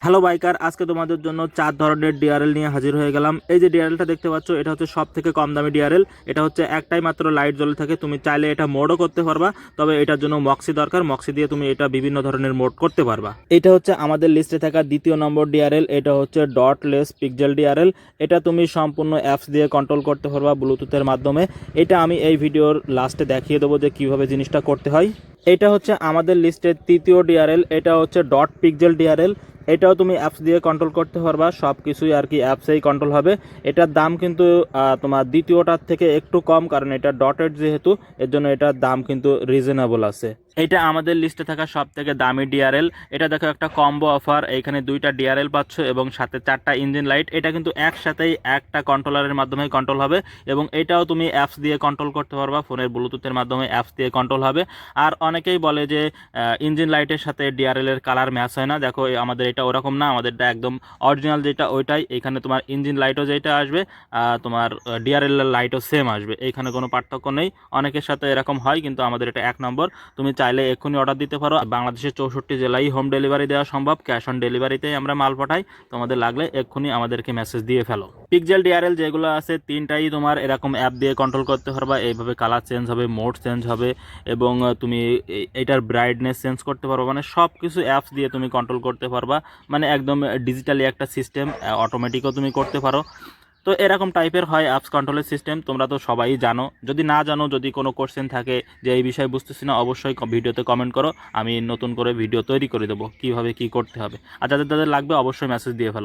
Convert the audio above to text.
Hello biker, আজকে তোমাদের জন্য 4 ধরনের ডিআরএল নিয়ে হাজির হয়ে গেলাম। এই যে ডিআরএলটা দেখতে পাচ্ছ, এটা হচ্ছে সব থেকে কম দামি ডিআরএল। এটা হচ্ছে একটাই মাত্র লাইট জ্বলে থাকে। তুমি চাইলে এটা মোডও করতে পারবা, তবে এটার জন্য মক্সি দরকার। মক্সি দিয়ে তুমি এটা বিভিন্ন ধরনের মোড করতে পারবা। এটা হচ্ছে আমাদের লিস্টে থাকা দ্বিতীয় নম্বর ডিআরএল। এটা হচ্ছে ডটলেস পিক্সেল ডিআরএল। এটা তুমি সম্পূর্ণ অ্যাপস দিয়ে কন্ট্রোল করতে পারবা ব্লুটুথের মাধ্যমে। এটা আমি এই ভিডিওর লাস্টে দেখিয়ে দেবো যে কিভাবে জিনিসটা করতে হয়। এটা হচ্ছে আমাদের লিস্টের তৃতীয় ডিআরএল। এটা হচ্ছে ডট পিক্সেল ডিআরএল। এটাও তুমি অ্যাপস দিয়ে কন্ট্রোল করতে পারবা, সব কিছুই আর কি অ্যাপসেই কন্ট্রোল হবে। এটার দাম কিন্তু তোমার দ্বিতীয়টার থেকে একটু কম, কারণ এটা ডটেড যেহেতু, এর জন্য এটার দাম কিন্তু রিজনেবল আছে। এটা আমাদের লিস্টে থাকা সব থেকে দামি ডিআরএল। এটা দেখো একটা কম্বো অফার, এইখানে 2টা ডিআরএল পাচ্ছ এবং সাথে 4টা ইঞ্জিন লাইট। এটা কিন্তু একসাথেই একটা কন্ট্রোলারের মাধ্যমে কন্ট্রোল হবে এবং এটাও তুমি অ্যাপস দিয়ে কন্ট্রোল করতে পারবা, ফোনের ব্লুটুথের মাধ্যমে অ্যাপস দিয়ে কন্ট্রোল হবে। আর অনেকেই বলে যে ইঞ্জিন লাইটের সাথে ডিআরএল এর কালার ম্যাচ হয় না। দেখো আমাদের এটা ওরকম না, আমাদেরটা একদম অরিজিনাল যেটা ওইটাই। এখানে তোমার ইঞ্জিন লাইটও যেটা আসবে, তোমার ডিআরএল এর লাইটও সেম আসবে, এইখানে কোনো পার্থক্য নেই। অনেকের সাথে এরকম হয়, কিন্তু আমাদের এটা 1 নম্বর। তুমি চাইলে এক্ষুনি অর্ডার দিতে পারো। বাংলাদেশের 64 জেলায় হোম ডেলিভারি দেওয়া সম্ভব, ক্যাশ অন ডেলিভারিতেই আমরা মাল পাঠাই। তোমাদের লাগলে এক্ষুনি আমাদেরকে মেসেজ দিয়ে ফেলো। পিক্সেল ডিআরএল যেগুলো আছে, 3টাই তোমার এরকম অ্যাপ দিয়ে কন্ট্রোল করতে পারবা। এইভাবে কালার চেঞ্জ হবে, মোড চেঞ্জ হবে এবং তুমি এটার ব্রাইটনেস চেঞ্জ করতে পারবা। মানে সব কিছু অ্যাপস দিয়ে তুমি কন্ট্রোল করতে পারবা, মানে একদম ডিজিটালি একটা সিস্টেম। অটোমেটিকও তুমি করতে পারো। তো এরকম টাইপের হয় অ্যাপস কন্ট্রোলের সিস্টেম, তোমরা তো সবাই জানো। যদি না জানো, যদি কোনো কোশ্চেন থাকে যে এই বিষয়ে বুঝতেছি না, অবশ্যই ভিডিওতে কমেন্ট করো। আমি নতুন করে ভিডিও তৈরি করে দেবো কীভাবে কী করতে হবে। আর যাদের লাগবে অবশ্যই মেসেজ দিয়ে ফেলো।